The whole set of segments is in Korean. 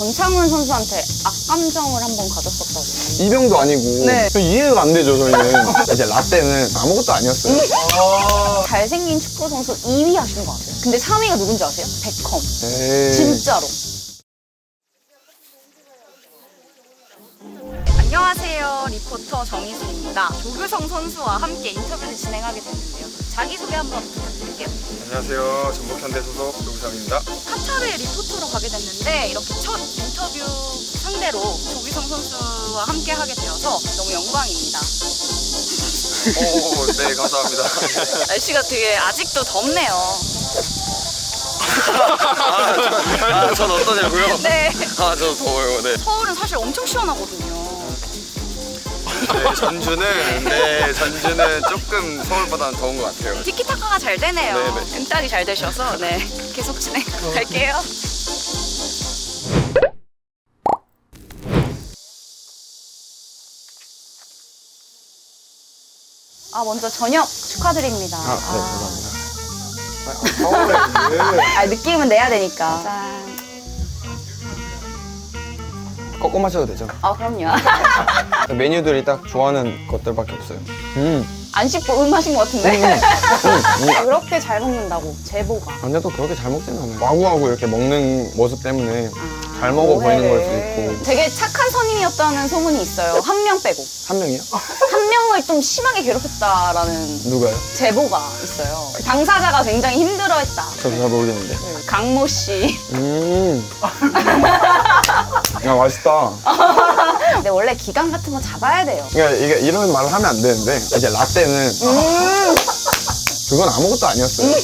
권창훈 선수한테 악감정을 한번 가졌었다고. 이병도 아니고. 네. 이해가 안 되죠, 저희는. 이제 라떼는 아무것도 아니었어요. 잘생긴 축구 선수 2위 하신 것 같아요. 근데 3위가 누군지 아세요? 베컴. 에이. 진짜로. 안녕하세요. 리포터 정희수입니다. 조규성 선수와 함께 인터뷰를 진행하게 됐는데요. 자기소개 한번 부탁드릴게요. 안녕하세요. 전북현대 소속 조기성입니다. 카타르에 리포터로 가게 됐는데 이렇게 첫 인터뷰 상대로 조규성 선수와 함께 하게 되어서 너무 영광입니다. 오, 네, 감사합니다. 날씨가 되게 아직도 덥네요. 전 어떠냐고요? 네. 저 더워요. 네. 서울은 사실 엄청 시원하거든요. 전주는 조금 서울보다는 더운 것 같아요. 티키타카가 잘 되네요. 네네. 끈딱이 잘 되셔서 네 계속 진행할게요. 먼저 저녁 축하드립니다. 네, 감사합니다. 느낌은 내야 되니까. 짠. 꺾어 마셔도 되죠. 그럼요. 메뉴들이 딱 좋아하는 것들밖에 없어요. 안 씹고 하신 것 같은데. 그렇게 잘 먹는다고 제보가. 근데 또 그렇게 잘 먹진 않아요. 와구와구 이렇게 먹는 모습 때문에 잘 먹어 보이는 걸 수도 있고. 되게 착한 선임이었다는 소문이 있어요. 한 명 빼고. 한 명이요? 한 명을 좀 심하게 괴롭혔다라는 누가요? 제보가 있어요. 당사자가 굉장히 힘들어했다. 저도 잘 모르겠는데. 강모 씨. 야, 맛있다. 근데 원래 기강 같은 거 잡아야 돼요. 그러니까 이게 이런 말을 하면 안 되는데 이제 라떼는 그건 아무것도 아니었어요.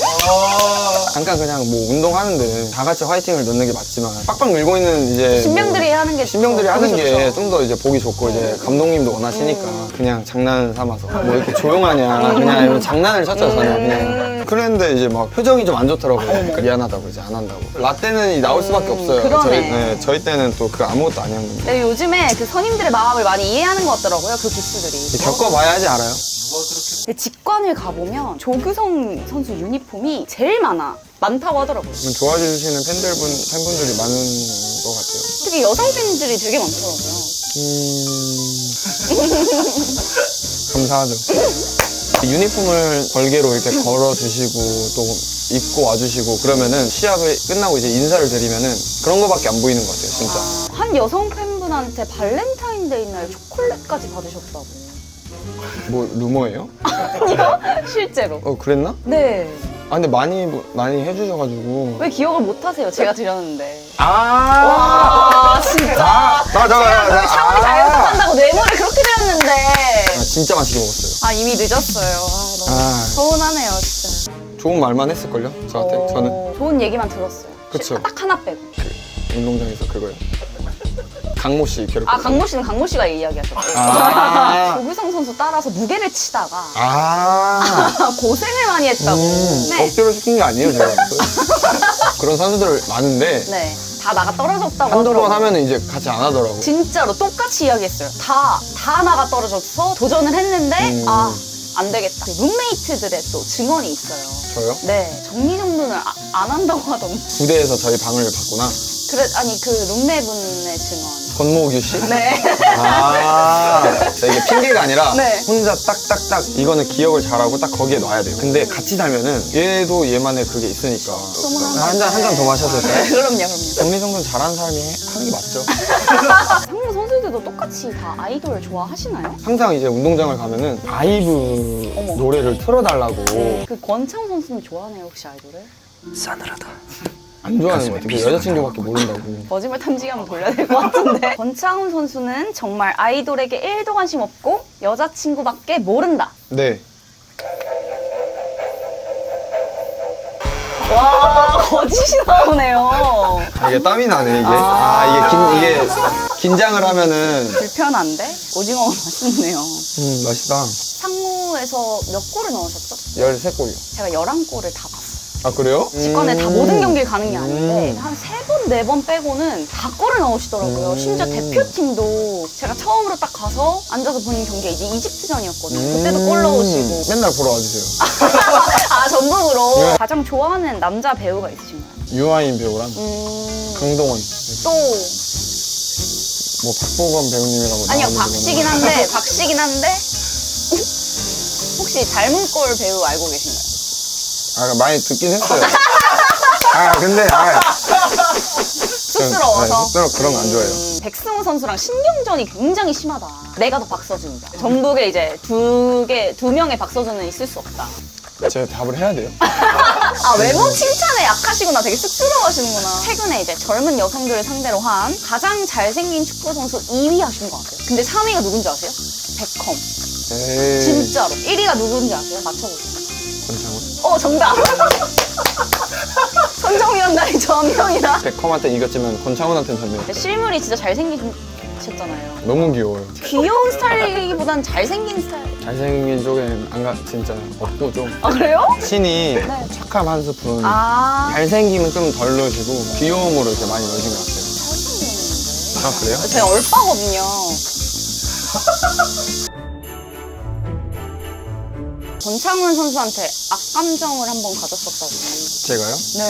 잠깐 그냥 뭐 운동하는데 다 같이 화이팅을 넣는 게 맞지만 빡빡 밀고 있는 이제 신병들이 하는 게 신병들이 좋죠. 하는 보기 게 좋죠. 좀 더 이제 보기 좋고 이제 감독님도 원하시니까 그냥 장난 삼아서 뭐 이렇게 조용하냐 그냥 이런 장난을 쳤죠 저는 그냥. 그랬는데 이제 막 표정이 좀 안 좋더라고요. 미안하다고 이제 안 한다고. 라떼는 나올 수밖에 없어요. 그러네. 저희 때는 또 그 아무것도 아니었는데. 근데 요즘에 그 선임들의 마음을 많이 이해하는 것 같더라고요. 그 기수들이. 겪어봐야지 알아요. 근데 직관을 가보면 조규성 선수 유니폼이 제일 많다고 하더라고요. 좋아해주시는 팬분들이 많은 것 같아요. 특히 여성 팬들이 되게 많더라고요. 감사하죠. 유니폼을 벌개로 이렇게 걸어주시고 또 입고 와주시고 그러면은 시합이 끝나고 이제 인사를 드리면은 그런 거밖에 안 보이는 것 같아요, 진짜. 한 여성 팬분한테 발렌타인데이 날 초콜릿까지 받으셨다고. 뭐 루머예요? 아니요, 실제로. 그랬나? 네. 근데 많이 해주셔가지고. 왜 기억을 못 하세요? 제가 드렸는데. 와, 진짜. 제가 차원이 잘 연습한다고 뇌물을 그렇게 드렸는데. 진짜 맛있게 먹었어요. 이미 늦었어요. 너무 서운하네요, 진짜. 좋은 말만 했을걸요, 저한테. 저는. 좋은 얘기만 들었어요. 그쵸. 딱 하나 빼고. 운동장에서 그거요. 강모 씨 괴롭혔어요. 강모 씨는 강모 씨가 이야기하셨대요. 조규성 선수 따라서 무게를 치다가 고생을 많이 했다고. 네. 억지로 시킨 게 아니에요, 제가. 그런 선수들 많은데 네. 다 나가 떨어졌다고 한두 번 하더라고요. 하면은 이제 같이 안 하더라고. 진짜로 똑같이 이야기했어요. 다 나가 떨어져서 도전을 했는데 안 되겠다. 그 룸메이트들의 또 증언이 있어요. 저요? 네. 정리정돈을 안 한다고 하던데. 부대에서 저희 방을 봤구나. 그 룸메분의 증언. 권모규 씨? 네. 이게 핑계가 아니라 네. 혼자 딱딱딱 이거는 기억을 잘하고 딱 거기에 놔야 돼요. 근데 같이 살면은 얘도 얘만의 그게 있으니까 한 잔 더 마셔도 될까요? 그럼요. 정리정돈 잘하는 사람이 하는 게 맞죠. 상무 선수들도 똑같이 다 아이돌 좋아하시나요? 항상 이제 운동장을 가면은 아이브 어머. 노래를 틀어달라고 그 권창훈 선수는 좋아하네요, 혹시 아이돌을? 싸늘하다. 안 좋아하는 것 같아요. 그 여자친구밖에 모른다고. 거짓말 탐지기 한번 돌려야 될 것 같은데. 권창훈 선수는 정말 아이돌에게 1도 관심 없고 여자친구밖에 모른다. 네. 와, 거짓이 나오네요. 이게 땀이 나네, 이게. 이게 긴장을 하면은. 불편한데? 오징어 맛있네요. 맛있다. 상무에서 몇 골을 넣으셨죠? 13골이요. 제가 11골을 다 봤어요. 그래요? 직관에 다 모든 경기를 가는 게 아닌데 한 3번, 4번 빼고는 다 골을 넣으시더라고요. 심지어 대표팀도 제가 처음으로 딱 가서 앉아서 보는 경기가 이제 이집트전이었거든요. 그때도 골 넣으시고. 맨날 보러 와주세요. 전북으로. 네. 가장 좋아하는 남자 배우가 있으신가요? 유아인 배우랑 강동원. 또 뭐 박보검 배우님이라고 아니요, 나와주시거나. 박씨긴 한데 혹시 닮은 꼴 배우 알고 계신가요? 아 많이 듣긴 했어요. 근데 쑥스러워서. 쑥스러워 그런 거 안 좋아해요. 백승호 선수랑 신경전이 굉장히 심하다. 내가 더 박서준이다. 전북에 이제 두 명의 박서준은 있을 수 없다. 제가 답을 해야 돼요. 외모 칭찬에 약하시구나. 되게 쑥스러워하시는구나. 최근에 이제 젊은 여성들을 상대로 한 가장 잘생긴 축구 선수 2위 하신 것 같아요. 근데 3위가 누군지 아세요? 베컴. 에이. 진짜로. 1위가 누군지 아세요? 맞춰보세요. 권창훈. 정답. 선정위원단이 저 한 명이라. 베컴한테 이겼지만 권창훈한테는 졌네요. 실물이 진짜 잘생기셨잖아요. 너무 귀여워요. 귀여운 스타일이기보단 잘생긴 스타일. 잘생긴 쪽엔 진짜 없고 좀 아, 그래요? 신이 착함 한 스푼. 아. 잘생김은 좀 덜 넣으시고 귀여움으로 이렇게 많이 넣으신 것 같아요. 아 그래요? 제가 얼빠거든요. 권창훈 선수한테 악감정을 한번 가졌었다고. 제가요? 네.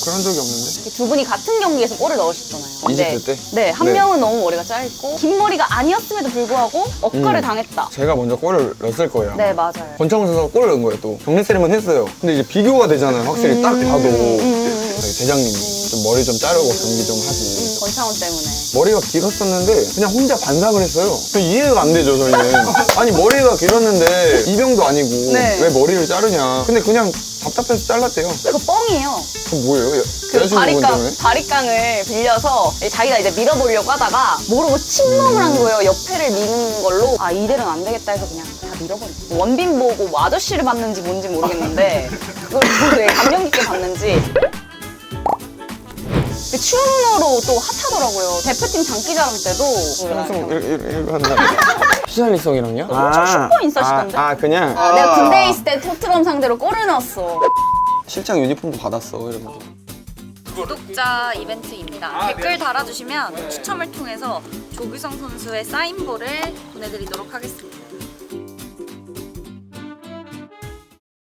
그런 적이 없는데. 두 분이 같은 경기에서 골을 넣으셨잖아요. 근데 이집트 때? 네, 한 네. 명은 너무 머리가 짧고 긴 머리가 아니었음에도 불구하고 억가를 당했다. 제가 먼저 골을 넣었을 거예요. 네, 맞아요. 권창훈 선수가 골을 넣은 거예요 또. 정리세리만 했어요. 근데 이제 비교가 되잖아요. 확실히 딱 봐도 저희 대장님이 좀 머리 좀 자르고 경기 좀 하지. 권창훈 때문에. 머리가 길었었는데 그냥 혼자 반성을 했어요. 이해가 안 되죠 저희는. 아니 머리가 길었는데 이병도 아니고 네. 왜 머리를 자르냐. 근데 그냥 답답해서 잘랐대요. 그거 뻥이에요. 그럼 뭐예요? 그 여자친구분 때문에? 바리깡을 빌려서 자기가 이제 밀어보려고 하다가 모르고 침범을 한 거예요. 옆에를 미는 걸로. 아, 이대로는 안 되겠다 해서 그냥 다 밀어버렸어요. 원빈 보고 뭐 아저씨를 봤는지 뭔지 모르겠는데 그걸 되게 감명 깊게 봤는지. 춤으로 또 핫하더라고요. 대표팀 장기자랑 때도. 이거 한다. 피샬리송이랑요? 엄청 슈퍼 인싸시던데? 그냥 내가 군대에 있을 때 토트넘 상대로 골을 넣었어. 실장 유니폼도 받았어 이러면서. 구독자 이벤트입니다. 댓글 달아주시면 추첨을 통해서 조규성 선수의 사인볼을 보내드리도록 하겠습니다.